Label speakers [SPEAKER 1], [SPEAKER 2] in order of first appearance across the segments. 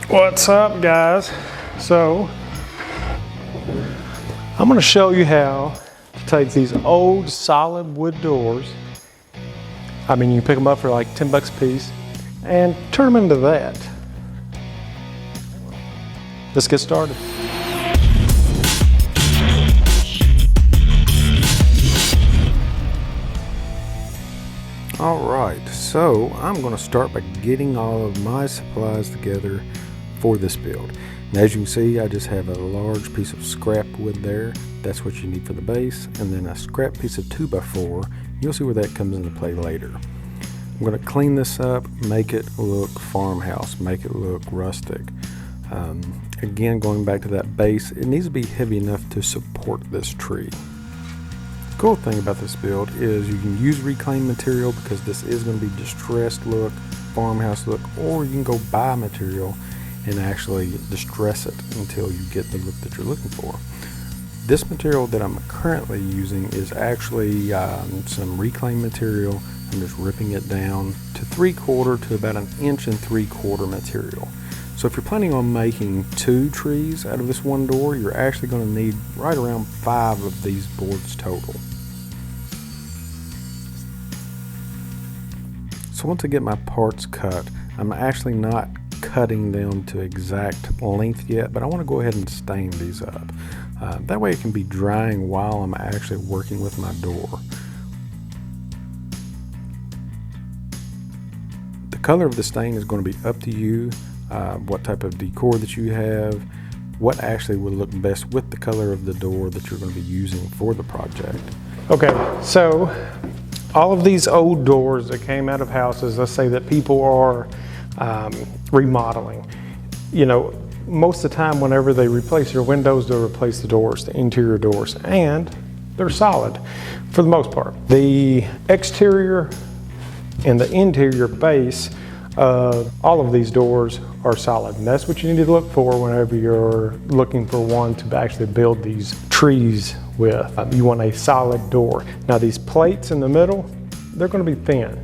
[SPEAKER 1] What's up, guys? So I'm going to show you how to take these old solid wood doors, you can pick them up for like 10 bucks a piece, and turn them into that. Let's get started.
[SPEAKER 2] Alright, so I'm going to start by getting all of my supplies together for this build. And as you can see, I just have a large piece of scrap wood there. That's what you need for the base, and then a scrap piece of 2x4. You'll see where that comes into play later. I'm going to clean this up, make it look farmhouse, make it look rustic. Again, going back to that base, it needs to be heavy enough to support this tree. The cool thing about this build is you can use reclaimed material because this is going to be distressed look, farmhouse look, or you can go buy material and actually distress it until you get the look that you're looking for. This material that I'm currently using is actually some reclaimed material. I'm just ripping it down to 3/4 to about 1 3/4 inch material. So if you're planning on making 2 trees out of this one door, you're actually going to need right around 5 of these boards total. So once I get my parts cut, I'm actually not cutting them to exact length yet, but I want to go ahead and stain these up. That way it can be drying while I'm actually working with my door. The color of the stain is going to be up to you. What type of decor that you have, what actually would look best with the color of the door that you're going to be using for the project.
[SPEAKER 1] Okay, so all of these old doors that came out of houses, let's say that people are remodeling. Most of the time whenever they replace your windows, they'll replace the doors, the interior doors, and they're solid for the most part. The exterior and the interior base of all of these doors are solid, and that's what you need to look for whenever you're looking for one to actually build these trees with. You want a solid door. Now these plates in the middle, they're going to be thin.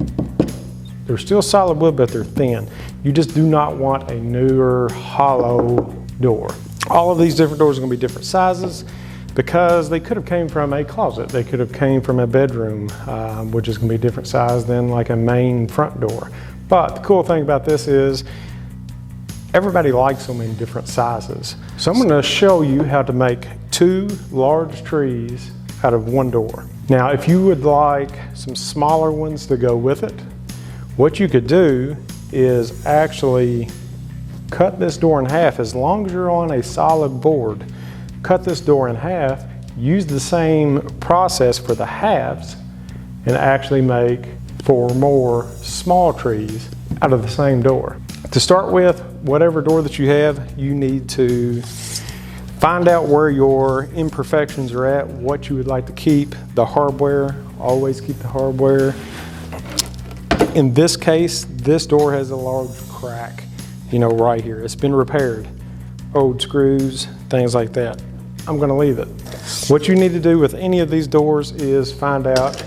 [SPEAKER 1] They're still solid wood, but they're thin. You just do not want a newer hollow door. All of these different doors are going to be different sizes because they could have came from a closet. They could have came from a bedroom, which is going to be a different size than like a main front door. But the cool thing about this is everybody likes them in different sizes. So I'm going to show you how to make 2 large trees out of one door. Now, if you would like some smaller ones to go with it, what you could do is actually cut this door in half. As long as you're on a solid board, cut this door in half, use the same process for the halves, and actually make 4 more small trees out of the same door. To start with, whatever door that you have, you need to find out where your imperfections are at, what you would like to keep. The hardware, always keep the hardware. In this case, this door has a large crack, right here. It's been repaired. Old screws, things like that. I'm gonna leave it. What you need to do with any of these doors is find out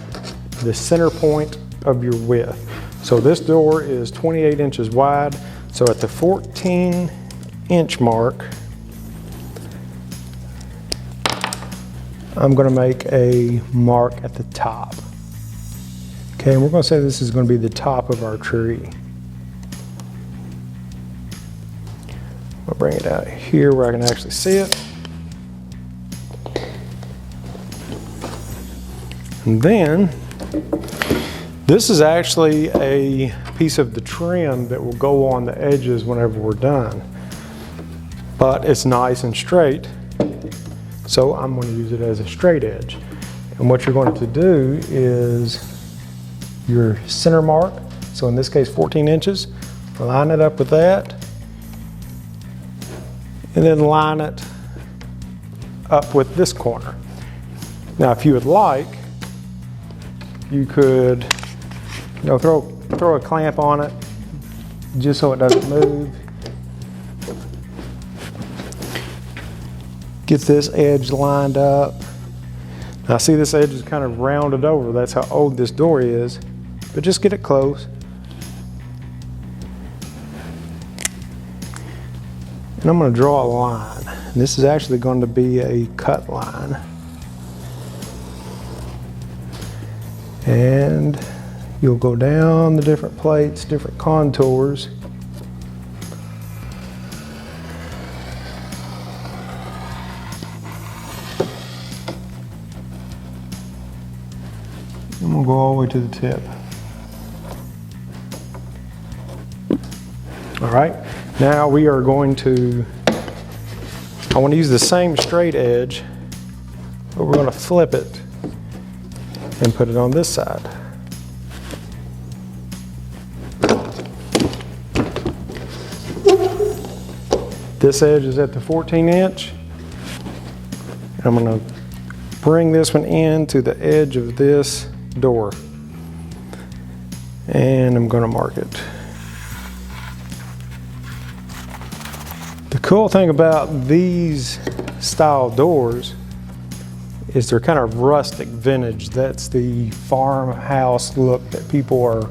[SPEAKER 1] the center point of your width. So this door is 28 inches wide. So at the 14-inch mark, I'm going to make a mark at the top. Okay, and we're going to say this is going to be the top of our tree. I'll bring it out here where I can actually see it. And then this is actually a piece of the trim that will go on the edges whenever we're done. But it's nice and straight, so I'm going to use it as a straight edge. And what you're going to do is your center mark, so in this case 14 inches, line it up with that, and then line it up with this corner. Now if you would like, you could throw a clamp on it just so it doesn't move. Get this edge lined up. Now see, this edge is kind of rounded over. That's how old this door is, but just get it close. And I'm going to draw a line. And this is actually going to be a cut line. And you'll go down the different plates, different contours. I'm going to go all the way to the tip. All right, now we are going to, I want to use the same straight edge, but we're going to flip it and put it on this side. This edge is at the 14-inch. I'm going to bring this one in to the edge of this door. And I'm going to mark it. The cool thing about these style doors is they're kind of rustic vintage. That's the farmhouse look that people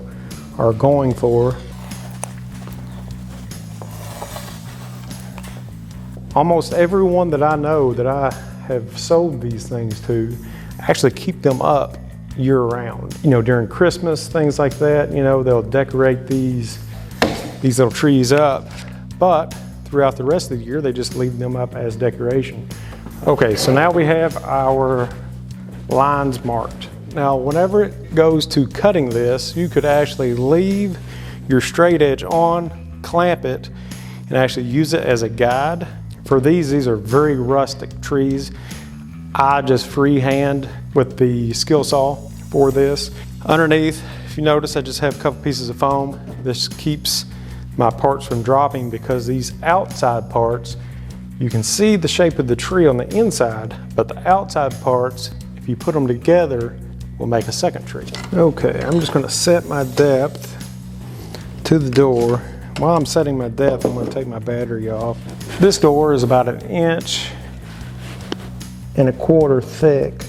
[SPEAKER 1] are going for. Almost everyone that I know that I have sold these things to actually keep them up year round. You know, during Christmas, things like that, you know, they'll decorate these little trees up, but throughout the rest of the year, they just leave them up as decoration. Okay, so now we have our lines marked. Now, whenever it goes to cutting this, you could actually leave your straight edge on, clamp it, and actually use it as a guide. For these are very rustic trees. I just freehand with the skill saw for this. Underneath, if you notice, I just have a couple pieces of foam. This keeps my parts from dropping because these outside parts, you can see the shape of the tree on the inside, but the outside parts, if you put them together, will make a second tree. Okay, I'm just going to set my depth to the door. While I'm setting my depth, I'm going to take my battery off. This door is about 1.25 inches thick.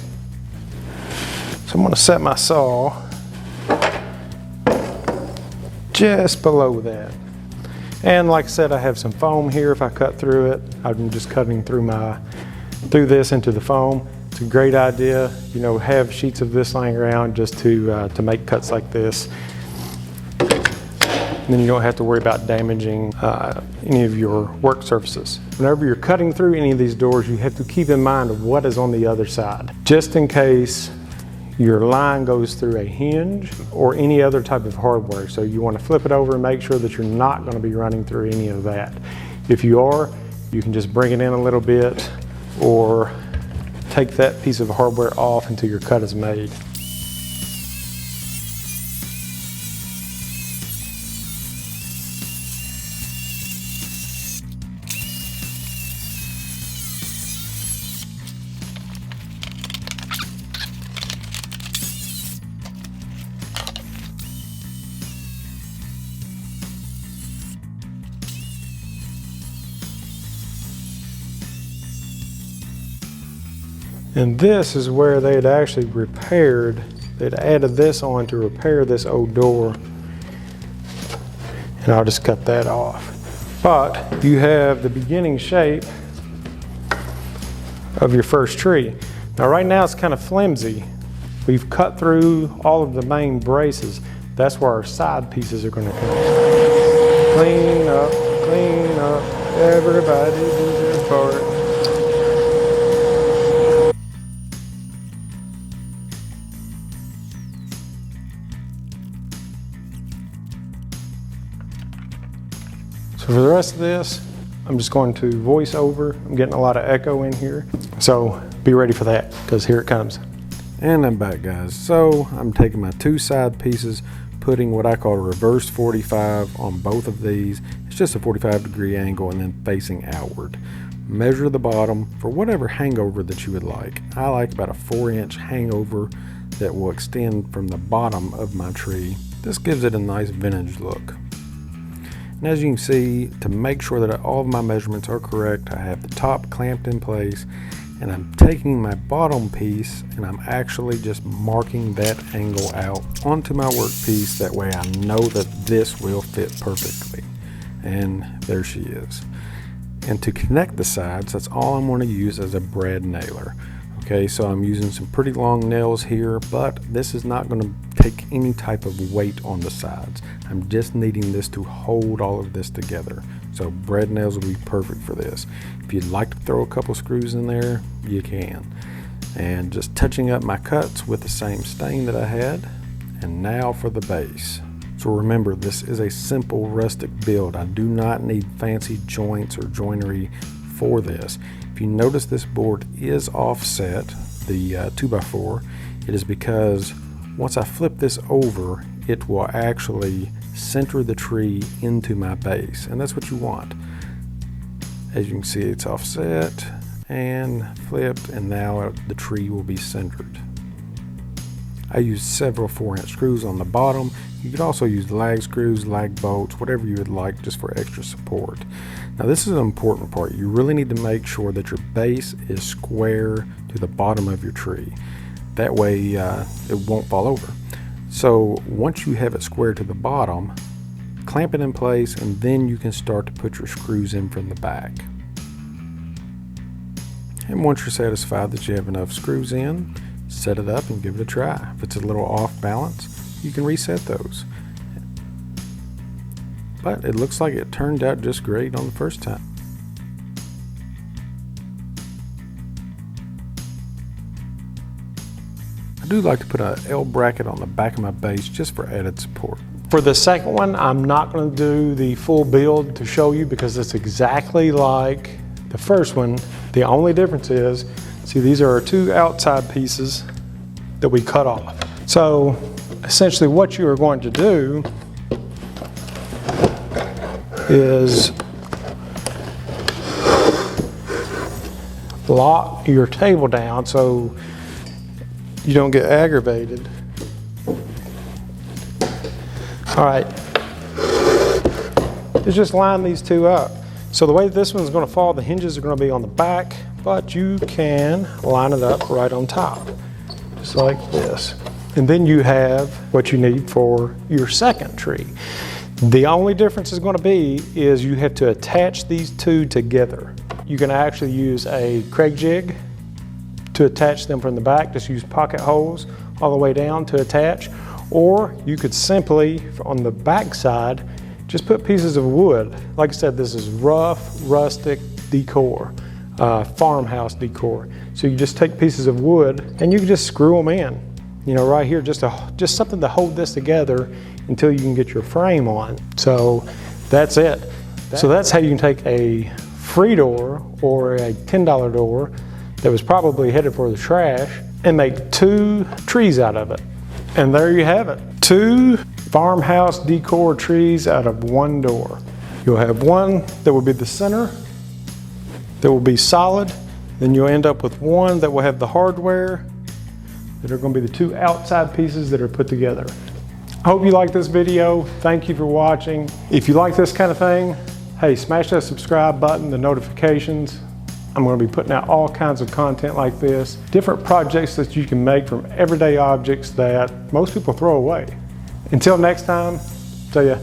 [SPEAKER 1] So I'm going to set my saw just below that. And like I said, I have some foam here. If I cut through it, I'm just cutting through this into the foam. It's a great idea, you know, have sheets of this laying around just to make cuts like this. And then you don't have to worry about damaging any of your work surfaces. Whenever you're cutting through any of these doors, you have to keep in mind of what is on the other side, just in case your line goes through a hinge or any other type of hardware. So you want to flip it over and make sure that you're not going to be running through any of that. If you are, you can just bring it in a little bit or take that piece of hardware off until your cut is made. And this is where they had actually repaired, they'd added this on to repair this old door. And I'll just cut that off. But you have the beginning shape of your first tree. Now right now it's kind of flimsy. We've cut through all of the main braces. That's where our side pieces are going to come. Clean up, everybody do their part. So for the rest of this, I'm just going to voice over. I'm getting a lot of echo in here. So be ready for that, because here it comes.
[SPEAKER 2] And I'm back, guys. So I'm taking my two side pieces, putting what I call a reverse 45 on both of these. It's just a 45-degree angle and then facing outward. Measure the bottom for whatever hangover that you would like. I like about a 4-inch hangover that will extend from the bottom of my tree. This gives it a nice vintage look. And as you can see, to make sure that all of my measurements are correct, I have the top clamped in place, and I'm taking my bottom piece and I'm actually just marking that angle out onto my workpiece. That way I know that this will fit perfectly. And there she is. And to connect the sides, that's all I'm going to use as a brad nailer. Okay, so I'm using some pretty long nails here, but this is not going to take any type of weight on the sides. I'm just needing this to hold all of this together. So brad nails will be perfect for this. If you'd like to throw a couple screws in there, you can. And just touching up my cuts with the same stain that I had. And now for the base. So remember, this is a simple rustic build. I do not need fancy joints or joinery for this. If you notice, this board is offset, the 2x4. It is because once I flip this over, it will actually center the tree into my base, and that's what you want. As you can see, it's offset and flipped, and now the tree will be centered. I used several 4-inch screws on the bottom. You could also use lag screws, lag bolts, whatever you would like, just for extra support. Now this is an important part. You really need to make sure that your base is square to the bottom of your tree. That way it won't fall over. So once you have it square to the bottom, clamp it in place, and then you can start to put your screws in from the back. And once you're satisfied that you have enough screws in, set it up and give it a try. If it's a little off balance, you can reset those. But it looks like it turned out just great on the first time. I do like to put an L bracket on the back of my base just for added support.
[SPEAKER 1] For the second one, I'm not going to do the full build to show you because it's exactly like the first one. The only difference is, see, these are our 2 outside pieces that we cut off. So essentially what you are going to do is lock your table down so you don't get aggravated. All right, just line these 2 up. So the way this one's going to fall, the hinges are going to be on the back, but you can line it up right on top, just like this. And then you have what you need for your second tree. The only difference is going to be is you have to attach these 2 together. You can actually use a Craig jig to attach them from the back. Just use pocket holes all the way down to attach. Or you could simply, on the back side, just put pieces of wood. Like I said, this is rough, rustic decor, farmhouse decor. So you just take pieces of wood and you can just screw them in. You know, right here, just something to hold this together until you can get your frame on. So that's it. So that's how you can take a free door or a $10 door that was probably headed for the trash and make 2 trees out of it. And there you have it. 2 farmhouse decor trees out of 1 door. You'll have one that will be the center, that will be solid. Then you'll end up with one that will have the hardware, that are going to be the 2 outside pieces that are put together. I hope you like this video. Thank you for watching. If you like this kind of thing, hey, smash that subscribe button, the notifications. I'm going to be putting out all kinds of content like this, different projects that you can make from everyday objects that most people throw away. Until next time, see ya.